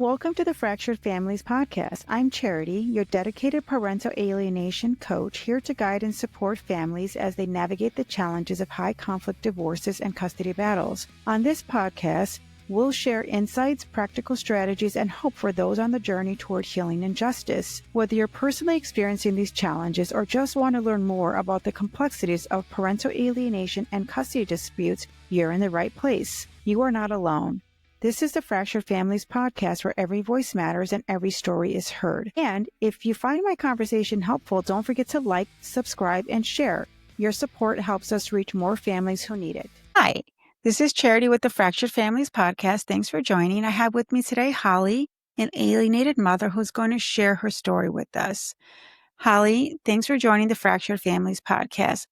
Welcome to the Fractured Families podcast. I'm Charity, your dedicated parental alienation coach, here to guide and support families as they navigate the challenges of high conflict divorces and custody battles. On this podcast, we'll share insights, practical strategies, and hope for those on the journey toward healing and justice. Whether you're personally experiencing these challenges or just want to learn more about the complexities of parental alienation and custody disputes, you're in the right place. You are not alone. This is the Fractured Families podcast, where every voice matters and every story is heard. And if you find my conversation helpful, don't forget to like, subscribe, and share. Your support helps us reach more families who need it. Hi, this is Charity with the Fractured Families podcast. Thanks for joining. I have with me today Holley, an alienated mother who's going to share her story with us. Holley, thanks for joining the Fractured Families podcast.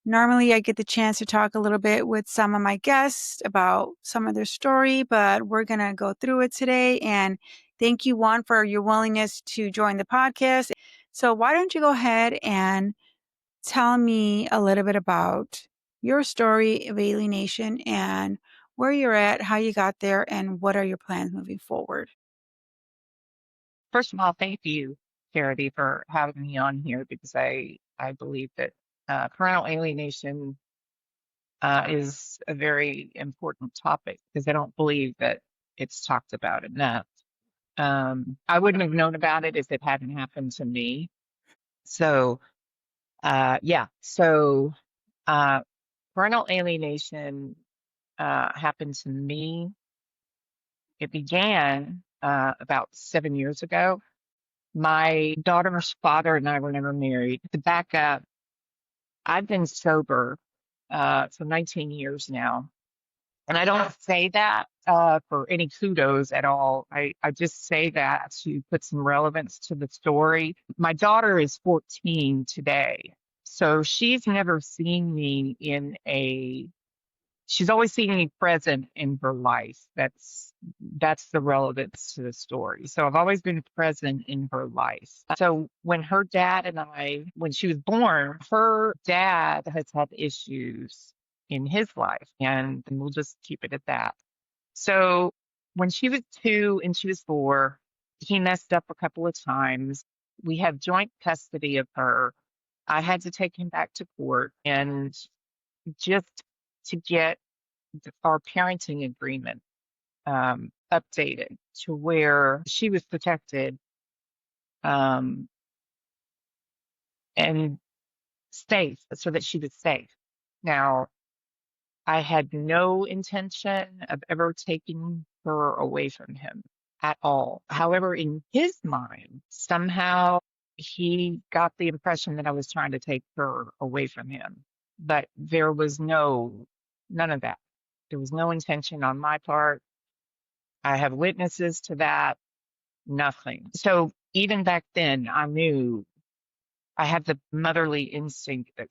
Normally, I get the chance to talk a little bit with some of my guests about some of their story, but we're going to go through it today. And thank you, Juan, for your willingness to join the podcast. So why don't you go ahead and tell me a little bit about your story of alienation and where you're at, how you got there, and what are your plans moving forward? First of all, thank you, Charity, for having me on here, because I believe that parental alienation is a very important topic, because I don't believe that it's talked about enough. I wouldn't have known about it if it hadn't happened to me. So, parental alienation happened to me. It began about 7 years ago. My daughter's father and I were never married. To back up, I've been sober for 19 years now. And I don't say that for any kudos at all. I just say that to put some relevance to the story. My daughter is 14 today. So she's never seen me she's always seen me present in her life. That's the relevance to the story. So I've always been present in her life. So when when she was born, her dad has had issues in his life, and we'll just keep it at that. So when she was 2 and she was 4, he messed up a couple of times. We have joint custody of her. I had to take him back to court, and just to get our parenting agreement updated to where she was protected and safe, so that she was safe. Now, I had no intention of ever taking her away from him at all. However, in his mind, somehow he got the impression that I was trying to take her away from him. But there was none of that. There was no intention on my part. I have witnesses to that. Nothing. So even back then, I knew I had the motherly instinct that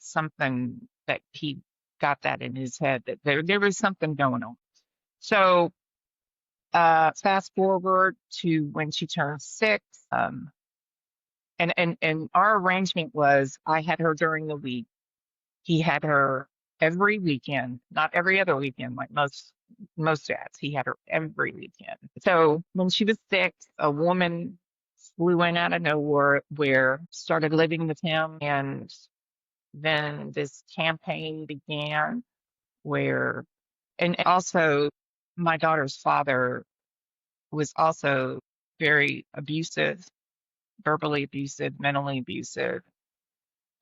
he got that in his head, that there was something going on. So fast forward to when she turned 6. And our arrangement was, I had her during the week. He had her every weekend, not every other weekend like most dads. He had her every weekend. So when she was 6, a woman flew in out of nowhere, started living with him, and then this campaign began and also my daughter's father was also very abusive, verbally abusive, mentally abusive.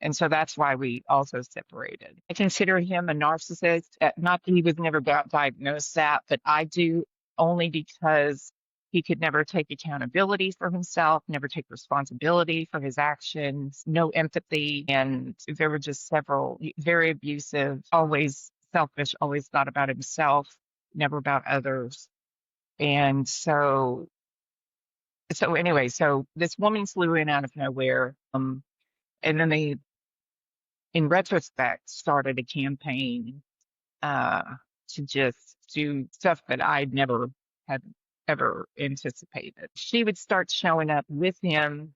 And so that's why we also separated. I consider him a narcissist. Not that he was never diagnosed that, but I do, only because he could never take accountability for himself, never take responsibility for his actions, no empathy. And there were just several, very abusive, always selfish, always thought about himself, never about others. And so anyway, so this woman flew in out of nowhere. And then they, in retrospect, started a campaign to just do stuff that I never had ever anticipated. She would start showing up with him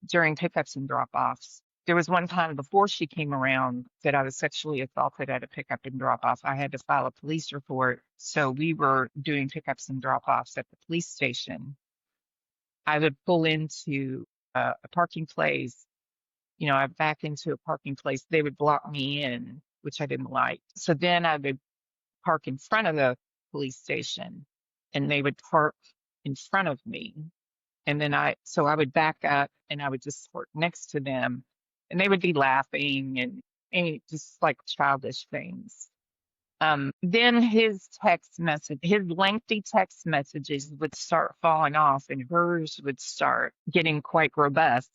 during pickups and drop-offs. There was one time before she came around that I was sexually assaulted at a pickup and drop-off. I had to file a police report. So we were doing pickups and drop-offs at the police station. I would pull into a parking place. I back into a parking place. They would block me in, which I didn't like. So then I would park in front of the police station, and they would park in front of me. And then so I would back up and I would just park next to them, and they would be laughing and just like childish things. Then his lengthy text messages would start falling off, and hers would start getting quite robust.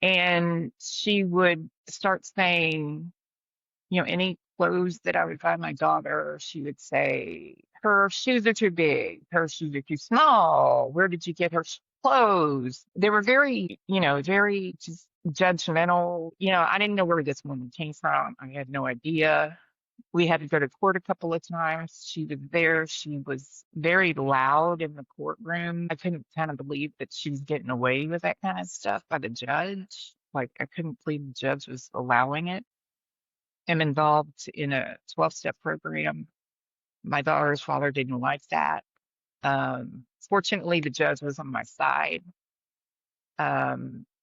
And she would start saying, any clothes that I would buy my daughter, she would say, her shoes are too big, her shoes are too small. Where did you get her clothes? They were very, very just judgmental. I didn't know where this woman came from. I had no idea. We had to go to court a couple of times. She was there. She was very loud in the courtroom. I couldn't kind of believe that she was getting away with that kind of stuff by the judge. Like, I couldn't believe the judge was allowing it. I'm involved in a 12-step program. My daughter's father didn't like that. Fortunately, the judge was on my side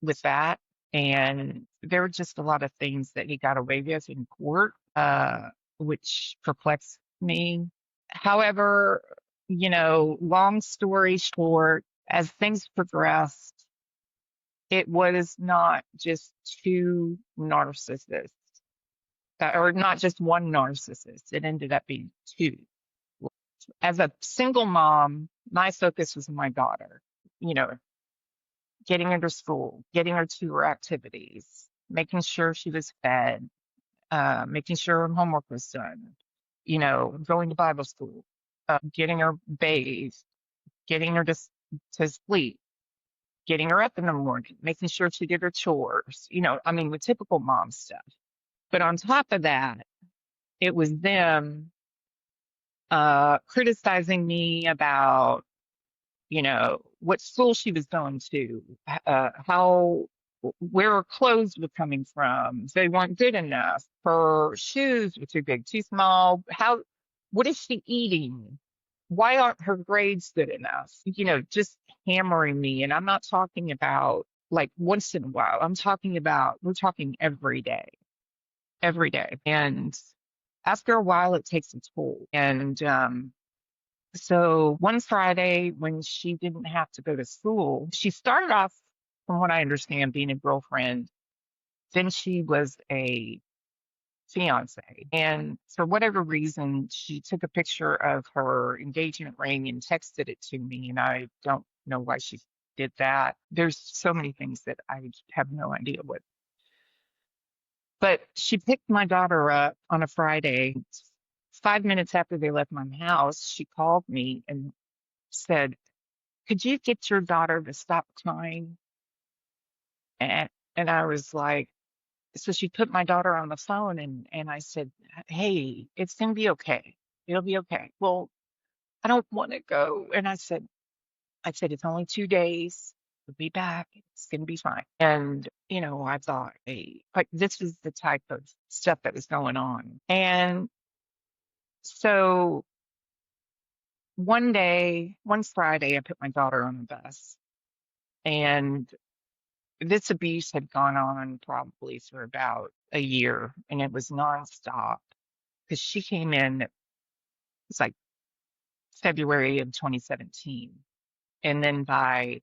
with that. And there were just a lot of things that he got away with in court, which perplexed me. However, long story short, as things progressed, it was not just two narcissists, or not just one narcissist. It ended up being two. As a single mom, my focus was my daughter, getting her to school, getting her to her activities, making sure she was fed, making sure her homework was done, going to Bible school, getting her bathed, getting her to sleep, getting her up in the morning, making sure she did her chores, the typical mom stuff. But on top of that, it was them criticizing me about, what school she was going to, where her clothes were coming from. They weren't good enough. Her shoes were too big, too small. What is she eating? Why aren't her grades good enough? Just hammering me. And I'm not talking about like once in a while. We're talking every day, every day. And after a while, it takes a toll. And so one Friday, when she didn't have to go to school, she started off, from what I understand, being a girlfriend. Then she was a fiance. And for whatever reason, she took a picture of her engagement ring and texted it to me. And I don't know why she did that. There's so many things that I have no idea what. But she picked my daughter up on a Friday. 5 minutes after they left my house, she called me and said, "Could you get your daughter to stop crying?" And I was like, so she put my daughter on the phone, and I said, "Hey, it's gonna be okay. It'll be okay." "Well, I don't want to go." And I said, "It's only 2 days. We'll be back. It's gonna be fine." And I thought, hey, like this was the type of stuff that was going on. And so one Friday, I put my daughter on the bus, and this abuse had gone on probably for about a year, and it was nonstop because she came in, it was like February of 2017. And then by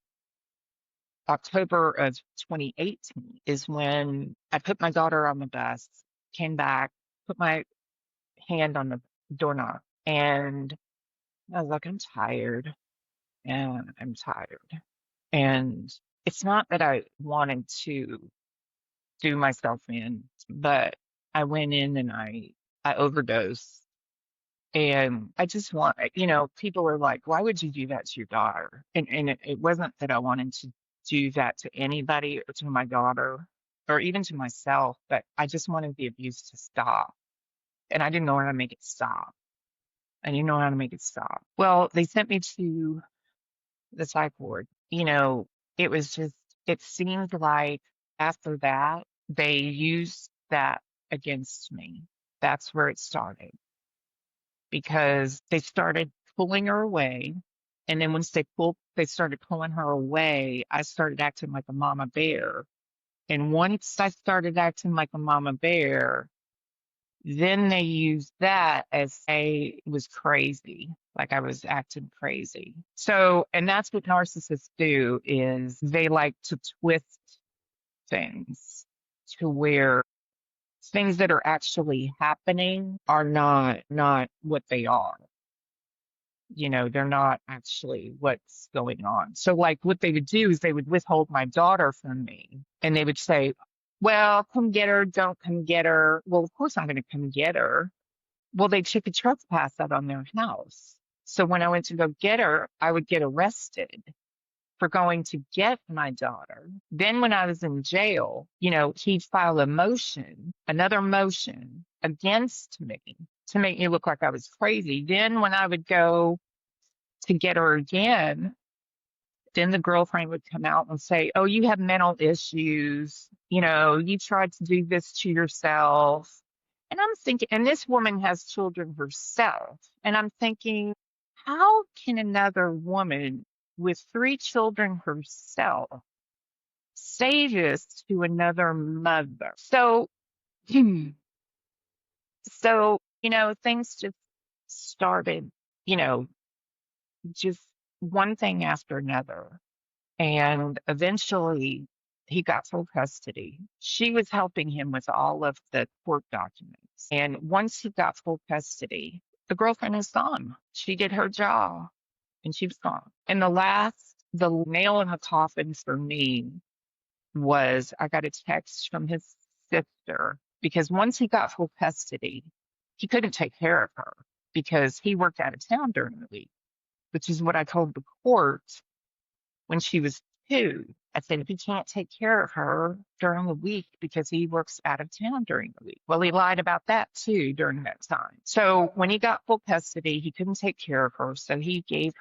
October of 2018 is when I put my daughter on the bus, came back, put my hand on the doorknob, and I was like, I'm tired, and I'm tired. And it's not that I wanted to do myself in, but I went in and I overdosed. And I just want, people are like, why would you do that to your daughter? And it wasn't that I wanted to do that to anybody or to my daughter or even to myself, but I just wanted the abuse to stop. And I didn't know how to make it stop. I didn't know how to make it stop. Well, they sent me to the psych ward. It was just, it seemed like after that, they used that against me. That's where it started because they started pulling her away. And then once they started pulling her away, I started acting like a mama bear. And once I started acting like a mama bear, then they used that as a it was crazy, like I was acting crazy. So, and that's what narcissists do is they like to twist things to where things that are actually happening are not what they are. They're not actually what's going on. So like what they would do is they would withhold my daughter from me and they would say, well, come get her, don't come get her. Well, of course I'm going to come get her. Well, they took a trespass out on their house. So when I went to go get her, I would get arrested for going to get my daughter. Then when I was in jail, he'd file another motion against me to make me look like I was crazy. Then when I would go to get her again, then the girlfriend would come out and say, oh, you have mental issues. You tried to do this to yourself. And I'm thinking, and this woman has children herself. And I'm thinking, how can another woman with 3 children herself say this to another mother? So, things just started, just one thing after another. And eventually he got full custody. She was helping him with all of the court documents. And once he got full custody, the girlfriend is gone. She did her job and she was gone. And the nail in the coffin for me was I got a text from his sister because once he got full custody, he couldn't take care of her because he worked out of town during the week, which is what I told the court when she was 2. I said, he can't take care of her during the week because he works out of town during the week. Well, he lied about that too during that time. So when he got full custody, he couldn't take care of her. So he gave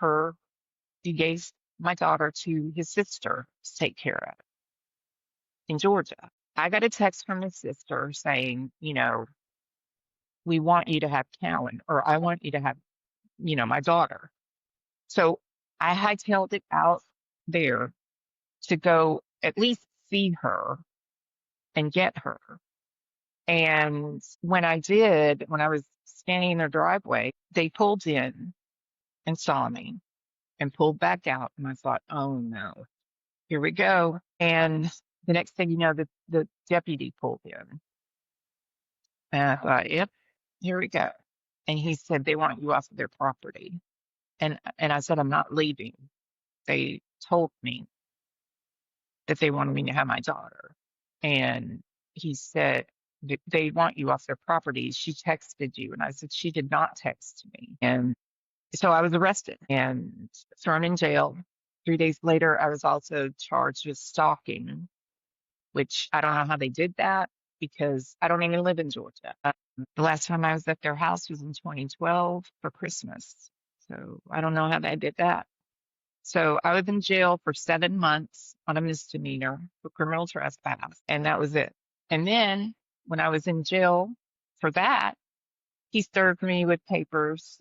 my daughter to his sister to take care of in Georgia. I got a text from his sister saying, we want you to have Callan, or I want you to have, my daughter. So I hightailed it out there to go at least see her and get her. And when I did, when I was standing in their driveway, they pulled in and saw me and pulled back out. And I thought, oh no, here we go. And the next thing you know, the deputy pulled in. And I thought, yep, here we go. And he said, they want you off of their property. And I said, I'm not leaving. They told me that they wanted me to have my daughter. And he said, they want you off their property. She texted you. And I said, she did not text me. And so I was arrested and thrown in jail. 3 days later, I was also charged with stalking, which I don't know how they did that because I don't even live in Georgia. The last time I was at their house was in 2012 for Christmas. So I don't know how they did that. So I was in jail for 7 months on a misdemeanor for criminal trespass, and that was it. And then when I was in jail for that, he served me with papers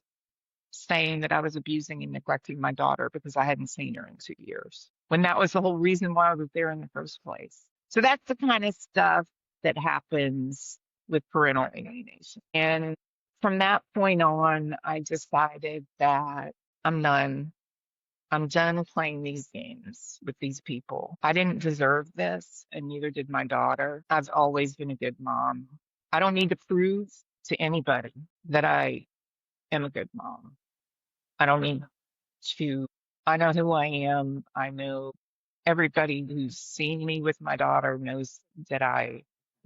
saying that I was abusing and neglecting my daughter because I hadn't seen her in 2 years, when that was the whole reason why I was there in the first place. So that's the kind of stuff that happens with parental alienation. And from that point on, I decided that I'm done. I'm done playing these games with these people. I didn't deserve this, and neither did my daughter. I've always been a good mom. I don't need to prove to anybody that I am a good mom. I don't need to. I know who I am. I know everybody who's seen me with my daughter knows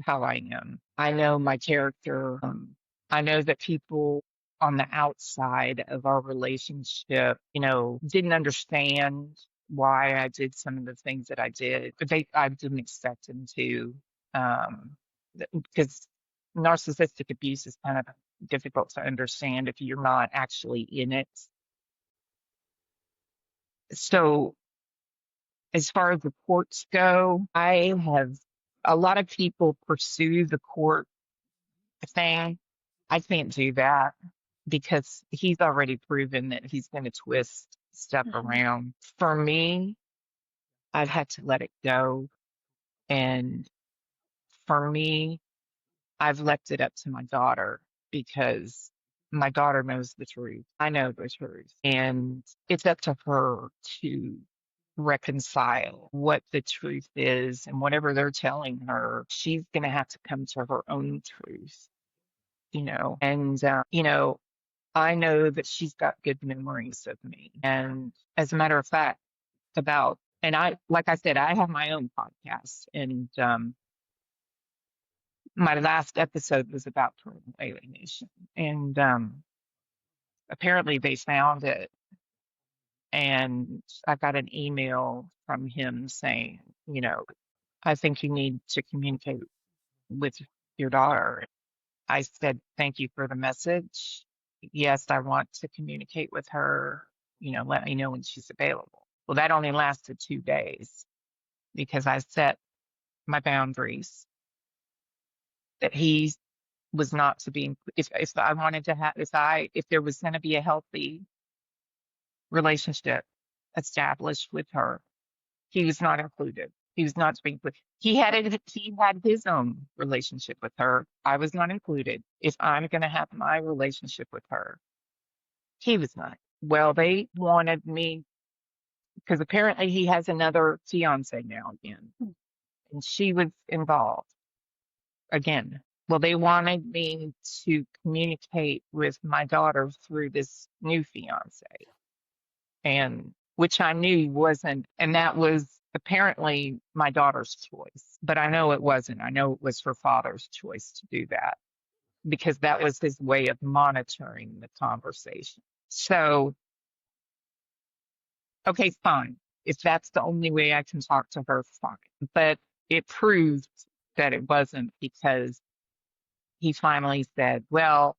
how I am. I know my character. I know that people on the outside of our relationship, didn't understand why I did some of the things that I did, but I didn't expect them to, because narcissistic abuse is kind of difficult to understand if you're not actually in it. So as far as the courts go, a lot of people pursue the court thing. I can't do that because he's already proven that he's going to twist stuff around. For me, I've had to let it go. And for me, I've left it up to my daughter because my daughter knows the truth. I know the truth. And it's up to her to reconcile what the truth is, and whatever they're telling her, she's going to have to come to her own truth, you know. And, you know, I know that she's got good memories of me. And as a matter of fact, and like I said, I have my own podcast, and my last episode was about parental alienation. And apparently they found it. And I got an email from him saying, you know, I think you need to communicate with your daughter. I said, thank you for the message. Yes, I want to communicate with her. You know, let me know when she's available. Well, that only lasted 2 days because I set my boundaries that he was not to be, if I wanted to have, if there was going to be a healthy relationship established with her, he was not included. He was not to be included. He had his own relationship with her. I was not included. If I'm going to have my relationship with her, he was not. Well, they wanted me because apparently he has another fiance now again, and she was involved again. Well, they wanted me to communicate with my daughter through this new fiance, and which I knew wasn't, and that was apparently my daughter's choice, but I know it wasn't. I know it was her father's choice to do that because that was his way of monitoring the conversation. So, okay, fine. If that's the only way I can talk to her, fine. But it proved that it wasn't because he finally said, well,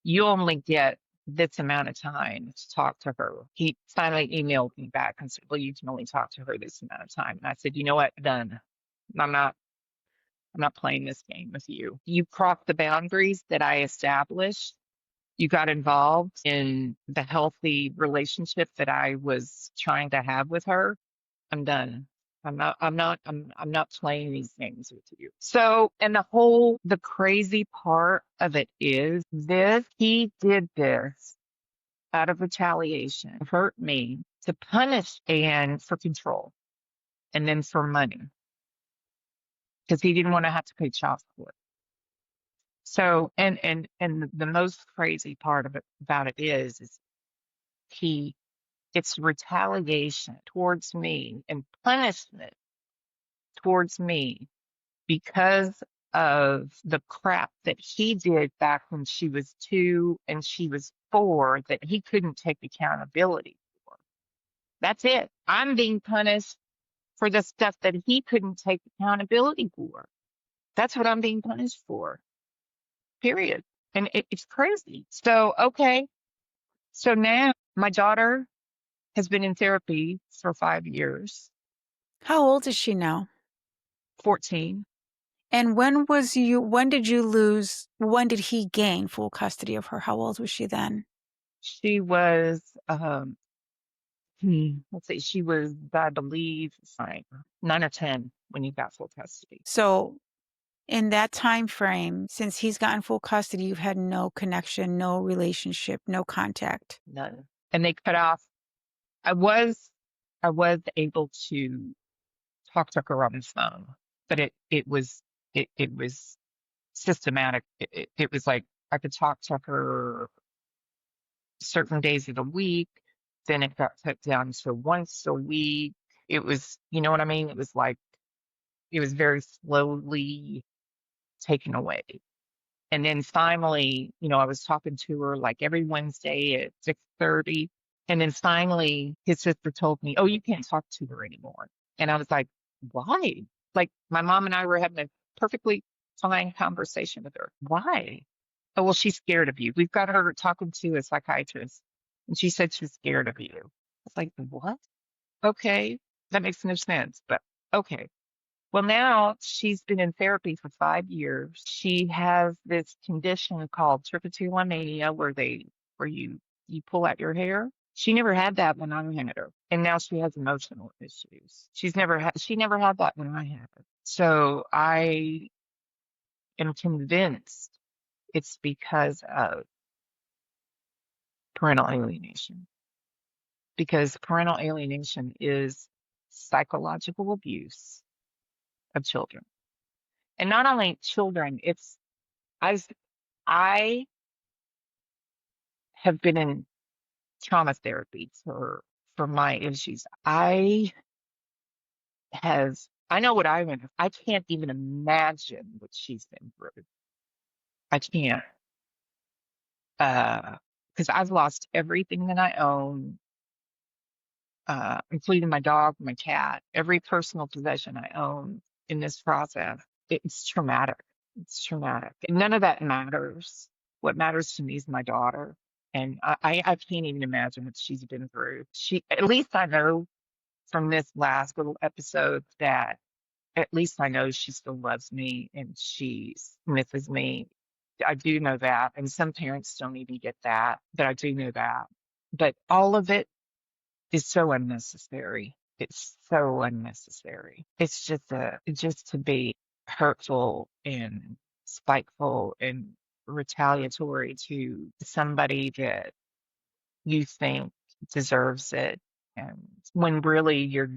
you only get this amount of time to talk to her. He finally emailed me back and said, well, you can only talk to her this amount of time. And I said, you know what? Done. I'm not I'm not playing this game with you. You crossed the boundaries that I established. You got involved in the healthy relationship that I was trying to have with her. I'm done. I'm not playing these games with you. So, and the crazy part of it is he did this out of retaliation, hurt me, to punish and for control, and then for money, because he didn't want to have to pay child support. So, and the most crazy part of it about it is he it's retaliation towards me and punishment towards me because of the crap that he did back when she was 2 and she was 4 that he couldn't take accountability for. That's it. I'm being punished for the stuff that he couldn't take accountability for. That's what I'm being punished for. Period. And it's crazy. So, okay. So now my daughter has been in therapy for 5 years, How old is she now? 14. And when did he gain full custody of her? How old was she then? She was, let's see, she was, I believe, 9 or 10 when he got full custody. So in that time frame, since he's gotten full custody, you've had no connection, no relationship, no contact. None. And they cut off. I was able to talk to her on the phone, but it was systematic. It was like I could talk to her certain days of the week. Then it got cut down to once a week. It was, you know what I mean? It was like, it was very slowly taken away. And then finally, you know, I was talking to her like every Wednesday at 6:30. And then finally his sister told me, oh, you can't talk to her anymore. And I was like, why? Like my mom and I were having a perfectly fine conversation with her. Why? Oh, well, she's scared of you. We've got her talking to a psychiatrist, and she said she's scared of you. I was like, what? Okay, that makes no sense, but okay. Well, now she's been in therapy for 5 years. She has this condition called trichotillomania, where you pull out your hair. She never had that when I had her. And now she has emotional issues. She never had that when I had her. So I am convinced it's because of parental alienation. Because parental alienation is psychological abuse of children. And not only children, it's I've I have been in trauma therapy for my issues. Have I know what I went. I can't even imagine what she's been through. I can't, because I've lost everything that I own, including my dog, my cat, every personal possession I own in this process. It's traumatic. It's traumatic, and none of that matters. What matters to me is my daughter, and I can't even imagine what she's been through. At least I know from this last little episode that at least I know she still loves me and she misses me. I do know that. And some parents don't even get that, but I do know that. But all of it is so unnecessary. It's so unnecessary. It's just to be hurtful and spiteful and retaliatory to somebody that you think deserves it. And when really you're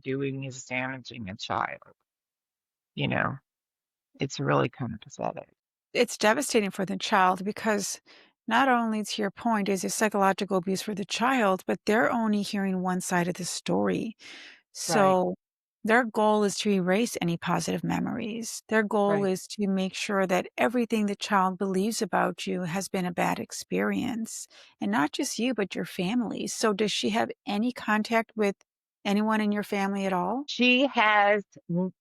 doing is damaging a child, you know, it's really kind of pathetic. It's devastating for the child because not only, to your point, is it psychological abuse for the child, but they're only hearing one side of the story. Right, So their goal is to erase any positive memories. Their goal right. is to make sure that everything the child believes about you has been a bad experience. And not just you, but your family. So does she have any contact with anyone in your family at all? N-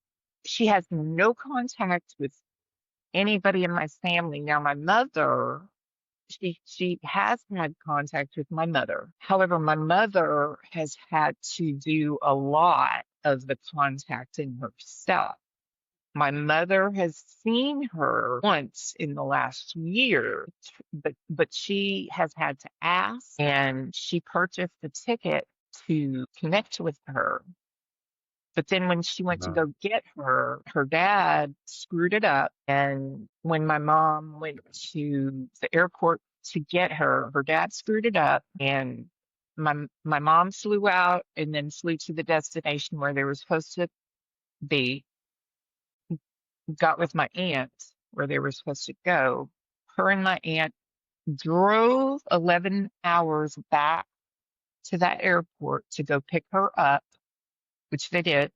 she has no contact with anybody in my family. Now, my mother, she has had contact with my mother. However, my mother has had to do a lot of the contacting herself. My mother has seen her once in the last year, but she has had to ask, and she purchased a ticket to connect with her. But then when she went to go get her, her dad screwed it up. And when my mom went to the airport to get her, her dad screwed it up. And my mom flew out and then flew to the destination where they were supposed to be, got with my aunt where they were supposed to go. Her and my aunt drove 11 hours back to that airport to go pick her up, which they did.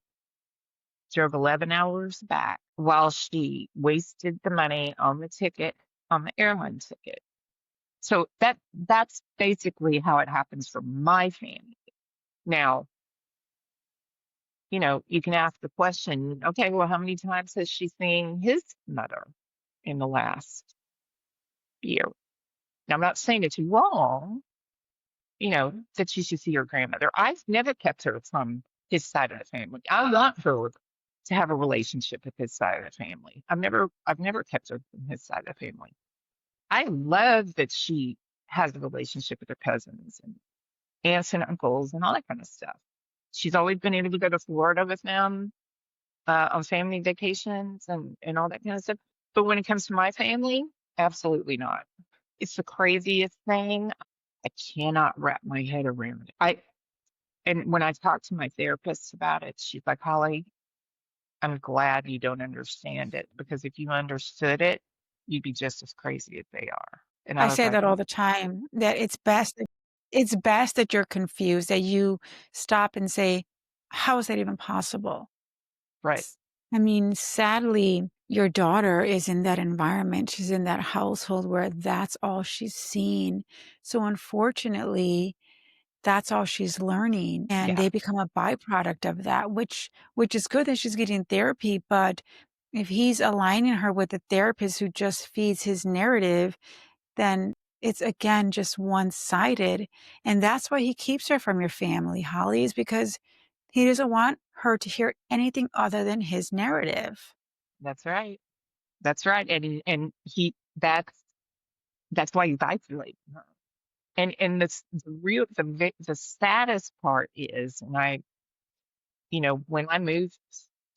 Drove 11 hours back while she wasted the money on the ticket, on the airline ticket. So that's basically how it happens for my family. Now, you can ask the question, okay, well, how many times has she seen his mother in the last year? Now, I'm not saying it's wrong, that she should see her grandmother. I've never kept her from his side of the family. I want her to have a relationship with his side of the family. I've never kept her from his side of the family. I love that she has a relationship with her cousins and aunts and uncles and all that kind of stuff. She's always been able to go to Florida with them on family vacations and all that kind of stuff. But when it comes to my family, absolutely not. It's the craziest thing. I cannot wrap my head around it. And when I talk to my therapist about it, she's like, Holly, I'm glad you don't understand it because if you understood it, you'd be just as crazy as they are. And I I was say like, that all oh, the time, that it's best that you're confused, that you stop and say, "How is that even possible?" right. S I mean, sadly, your daughter is in that environment. She's in that household where that's all she's seen. So unfortunately, that's all she's learning, and Yeah, they become a byproduct of that, which is good that she's getting therapy, but if he's aligning her with a therapist who just feeds his narrative, then it's again just one-sided, and that's why he keeps her from your family, Holly, is because he doesn't want her to hear anything other than his narrative. that's right. That's right. And that's why he's isolating her. And the saddest part is, and when I moved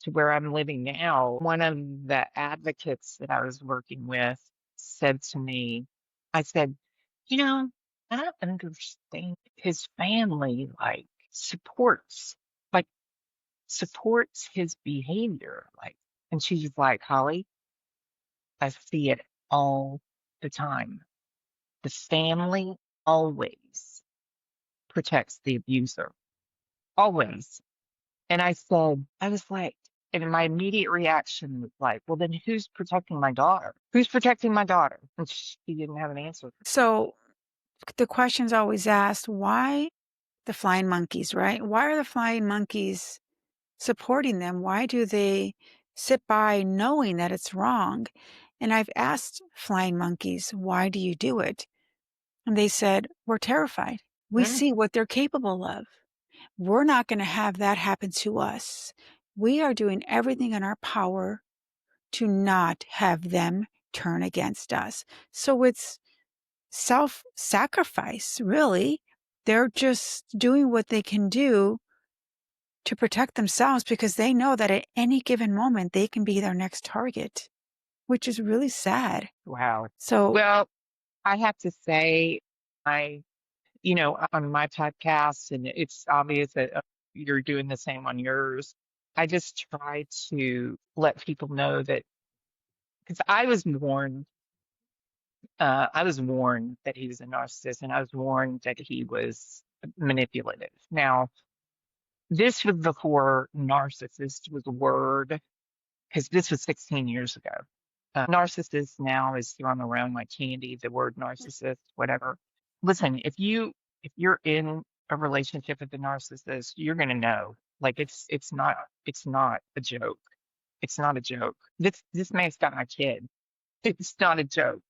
to where I'm living now, one of the advocates that I was working with said to me, I said, you know, I don't understand his family supports like supports his behavior. And she's like, Holly, I see it all the time. The family always protects the abuser. Always. And I was like, and my immediate reaction was like, well, then who's protecting my daughter? Who's protecting my daughter? And she didn't have an answer. So the question's always asked, why the flying monkeys, right? Why are the flying monkeys supporting them? Why do they sit by knowing that it's wrong? And I've asked flying monkeys, why do you do it? And they said, we're terrified. We Mm, see what they're capable of. We're not going to have that happen to us. We are doing everything in our power to not have them turn against us. So it's self-sacrifice, really. They're just doing what they can do to protect themselves because they know that at any given moment they can be their next target, which is really sad. wow. So, Well, I have to say, on my podcast, and it's obvious that you're doing the same on yours. I just try to let people know that because I was warned that he was a narcissist, and I was warned that he was manipulative. Now, this was before narcissist was a word, because this was 16 years ago. Narcissist now is thrown around like candy, the word narcissist, whatever. Listen, if you're in a relationship with a narcissist, you're gonna know. Like it's not a joke. It's not a joke. This man's got my kid. It's not a joke.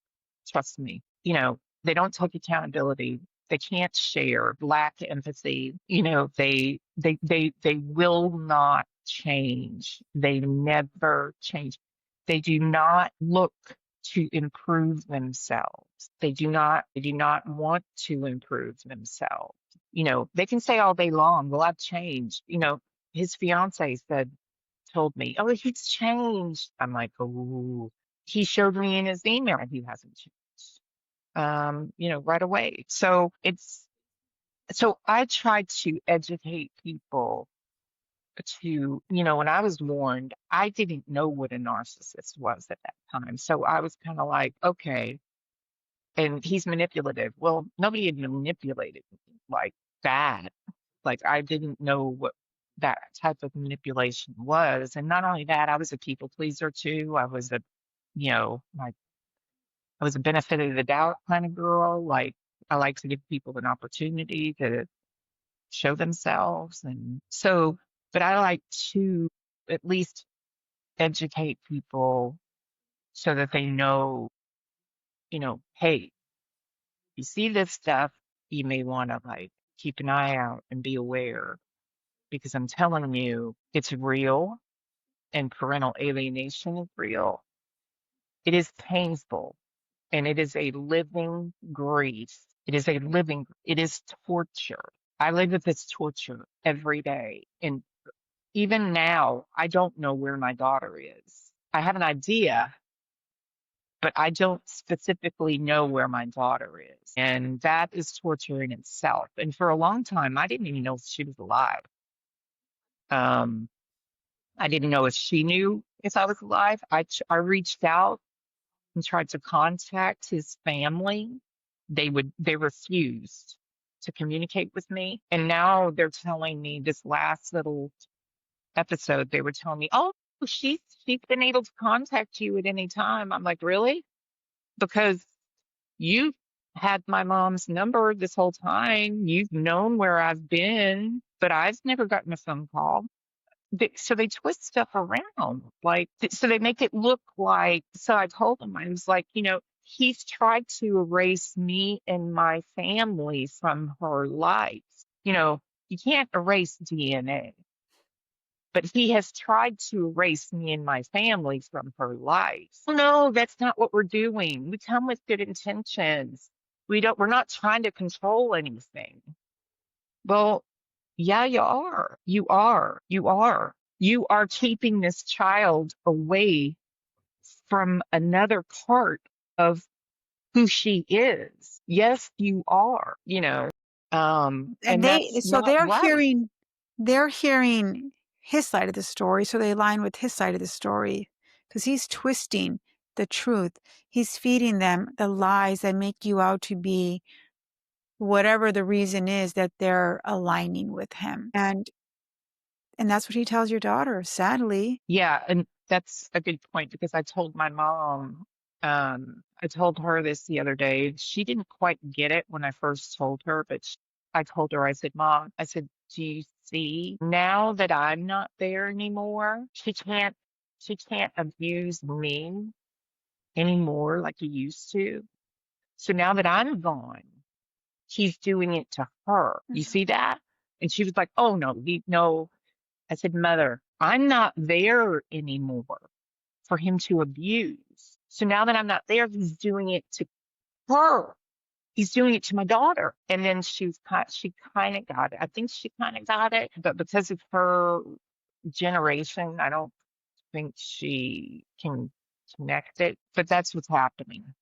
Trust me. They don't take accountability. They can't share, lack empathy. They will not change. They never change. They do not look to improve themselves. They do not want to improve themselves. They can say all day long, well, I've changed. His fiance told me, oh, he's changed. I'm like, oh, he showed me in his email he hasn't changed, right away. So I tried to educate people when I was warned, I didn't know what a narcissist was at that time. So I was kind of like, okay, and he's manipulative. Well, nobody had manipulated me like that. Like I didn't know what that type of manipulation was. And not only that, I was a people pleaser too. Like I was a benefit of the doubt kind of girl. Like I like to give people an opportunity to show themselves. And so, but I like to at least educate people so that they know, hey, you see this stuff, you may want to keep an eye out and be aware because I'm telling you, it's real and parental alienation is real. It is painful and it is a living grief. It is torture. I live with this torture every day. And even now, I don't know where my daughter is. I have an idea, but I don't specifically know where my daughter is. And that is torture in itself. And for a long time, I didn't even know if she was alive. Um, I didn't know if she knew if I was alive. I reached out and tried to contact his family. They refused to communicate with me. And now they're telling me this last little episode, they were telling me, oh, she's been able to contact you at any time. I'm like, really? Because you've had my mom's number this whole time. You've known where I've been, but I've never gotten a phone call. So they twist stuff around, so they make it look like. So I told them, I was like, he's tried to erase me and my family from her life. You can't erase DNA, but he has tried to erase me and my family from her life. No, that's not what we're doing. We come with good intentions. We're not trying to control anything. Well, yeah, you are. You are. You are. You are keeping this child away from another part of who she is. Yes, you are, And and that's so not right. they're hearing his side of the story, so they align with his side of the story because he's twisting the truth. He's feeding them the lies that make you out to be whatever the reason is that they're aligning with him. And that's what he tells your daughter, sadly. Yeah, and that's a good point because I told my mom, I told her this the other day. She didn't quite get it when I first told her, but I told her, I said, Mom, I said, do you see now that I'm not there anymore, she can't abuse me anymore like he used to. So now that I'm gone, he's doing it to her. You Mhm. see that? And she was like, oh no, no. I said, Mother, I'm not there anymore for him to abuse. So now that I'm not there, he's doing it to her. He's doing it to my daughter. And then she kind of got it. I think she kind of got it, but because of her generation, I don't think she can connect it. But that's what's happening.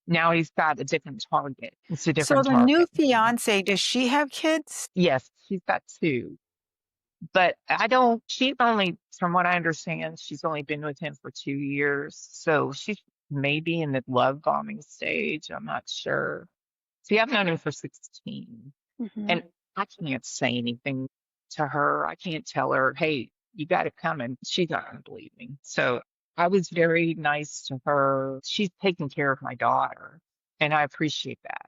Now he's got a different target. It's a So different the new target. fiance, does she have kids? Yes, she's got two. But she's only, from what I understand, she's only been with him for 2 years. So she's maybe in the love bombing stage. I'm not sure. See, I've known him for 16, Hmm. and I can't say anything to her. I can't tell her, hey, you got it coming. She's not going to believe me. So I was very nice to her. She's taking care of my daughter, and I appreciate that.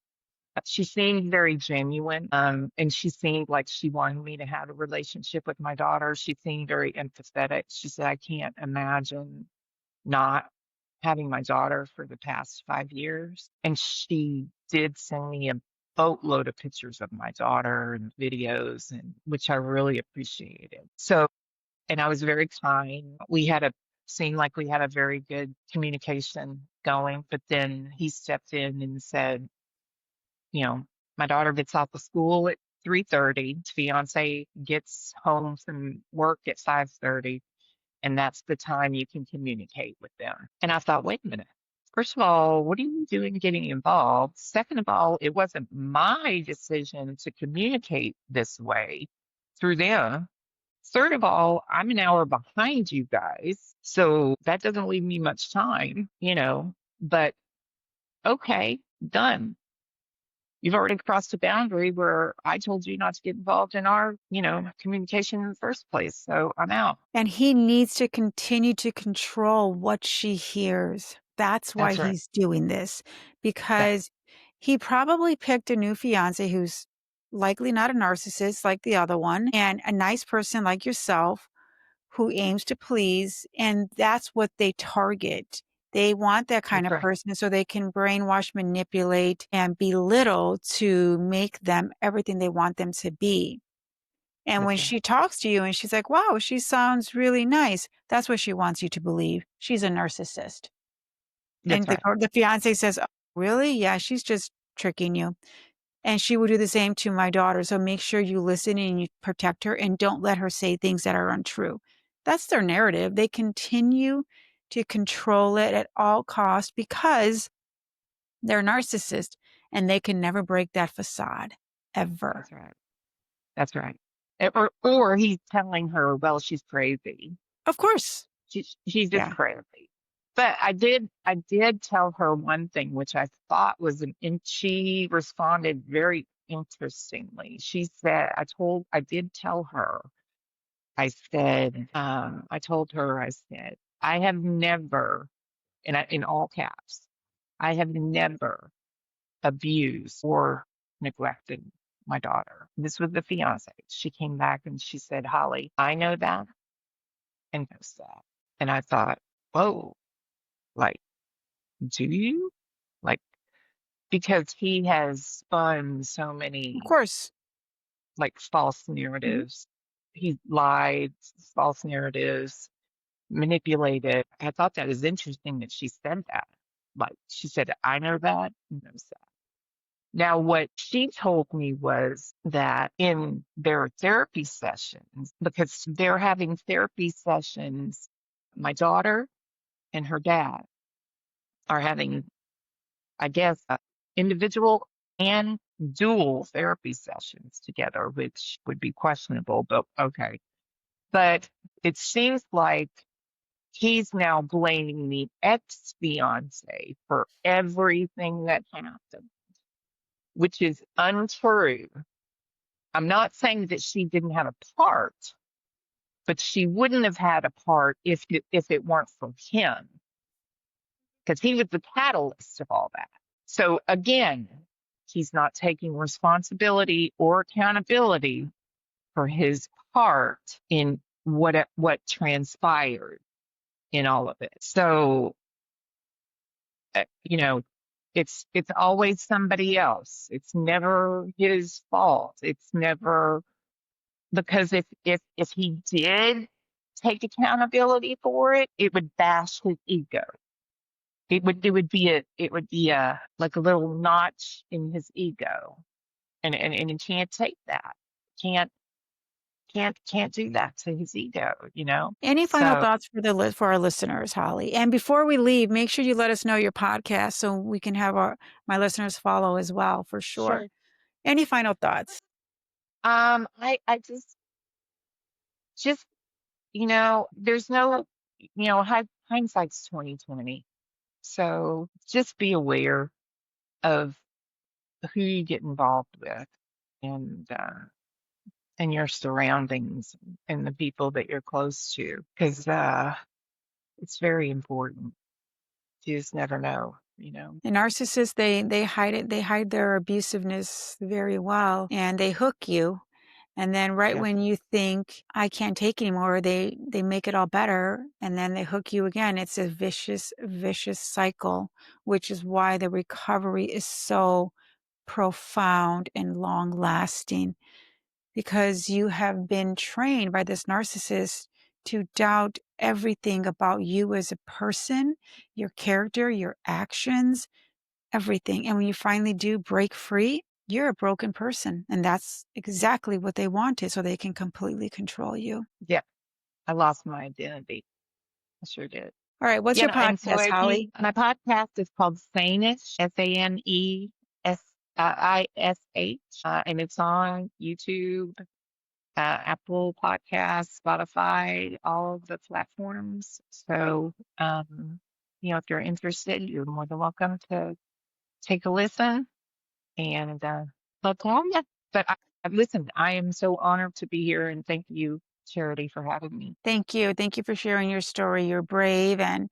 She seemed very genuine, and she seemed like she wanted me to have a relationship with my daughter. She seemed very empathetic. She said, I can't imagine not having my daughter for the past 5 years. And she did send me a boatload of pictures of my daughter and videos, and which I really appreciated. So, and I was very kind. Seemed like we had a very good communication going, but then he stepped in and said, you know, my daughter gets off of school at 3:30. Fiance gets home from work at 5:30, and that's the time you can communicate with them. And I thought, wait a minute. First of all, what are you doing getting involved? Second of all, it wasn't my decision to communicate this way through them. Third of all, I'm an hour behind you guys, so that doesn't leave me much time. But okay, done. You've already crossed a boundary where I told you not to get involved in our communication in the first place. So I'm out. And he needs to continue to control what she hears. That's why That's right. he's doing this, That, because he probably picked a new fiance who's likely not a narcissist like the other one and a nice person like yourself who aims to please. And that's what they target. They want that kind that's of right. person so they can brainwash, manipulate, and belittle to make them everything they want them to be. And when That's right. she talks to you and she's like, wow, she sounds really nice, that's what she wants you to believe. She's a narcissist. And That's right. the fiance says, oh, really? Yeah, she's just tricking you. And she would do the same to my daughter. So make sure you listen and you protect her and don't let her say things that are untrue. That's their narrative. They continue to control it at all costs because they're narcissists and they can never break that facade ever. That's right. That's right. Or he's telling her, well, she's crazy. Of course. She's just Yeah. crazy. But I did tell her one thing, which I thought and she responded very interestingly. She said, I did tell her, I told her, I said, I have never, in all caps, I have never abused or neglected my daughter. This was the fiance. She came back and she said, Holly, I know that and knows that. And I thought, whoa, like, do you? Like, because he has spun so Of many course. like false Mhm. narratives. He lied, false narratives, manipulated. I thought that was interesting that she said that. Like she said, I know that, he knows that. Now, what she told me was that in their therapy sessions, because they're having therapy sessions, my daughter and her dad are having, I guess, individual and dual therapy sessions together, which would be questionable, but okay. But it seems like he's now blaming the ex-fiance for everything that happened, which is untrue. I'm not saying that she didn't have a part, but she wouldn't have had a part if it weren't for him, because he was the catalyst of all that. So again, he's not taking responsibility or accountability for his part in what transpired in all of it. So, you know, it's always somebody else. It's never his fault. It's never, because if he did take accountability for it, it would bash his ego. It would be a like a little notch in his ego, and he can't take that. Can't can't do that to his ego, you know? Any final So thoughts for our listeners, Holly? And before we leave, make sure you let us know your podcast so we can have my listeners follow as well, for sure. sure. Any final thoughts? I just, there's no, hindsight's 2020. So just be aware of who you get involved with, and your surroundings and the people that you're close to, because it's very important. You just never know, you know. The narcissists, they hide it. They hide their abusiveness very well, and they hook you. And then right Yeah, when you think, I can't take anymore, they make it all better, and then they hook you again. It's a vicious, vicious cycle, which is why the recovery is so profound and long lasting, because you have been trained by this narcissist to doubt everything about you as a person, your character, your actions, everything. And when you finally do break free, you're a broken person. And that's exactly what they wanted, so they can completely control you. yeah. I lost my identity. I sure did. All right. What's your And so podcast, Holly? my podcast is called Sanish, SANESISH, and it's on YouTube, Apple Podcasts, Spotify, all of the platforms. So, if you're interested, you're more than welcome to take a listen, and love to have you. But listen, I am so honored to be here, and thank you, Charity, for having me. Thank you. Thank you for sharing your story. You're brave and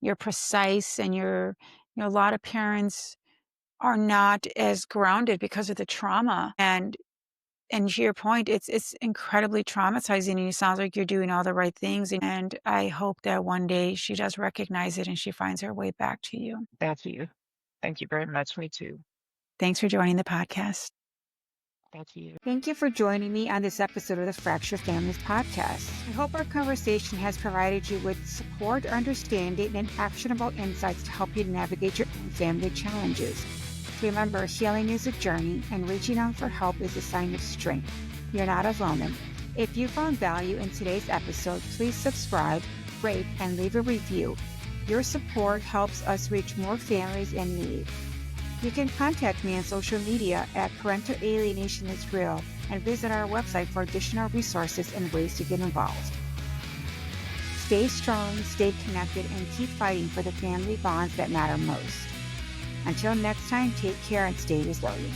you're precise, and a lot of parents are not as grounded because of the trauma. And to your point, it's incredibly traumatizing, and it sounds like you're doing all the right things. And I hope that one day she does recognize it and she finds her way back to you. Thank you. Thank you very much. Me too. Thanks for joining the podcast. Thank you. Thank you for joining me on this episode of the Fractured Families podcast. I hope our conversation has provided you with support, understanding, and actionable insights to help you navigate your own family challenges. Remember, healing is a journey, and reaching out for help is a sign of strength. You're not alone. And if you found value in today's episode, please subscribe, rate, and leave a review. Your support helps us reach more families in need. You can contact me on social media at Parental Alienation is Real, and visit our website for additional resources and ways to get involved. Stay strong, stay connected, and keep fighting for the family bonds that matter most. Until next time, take care and stay resilient.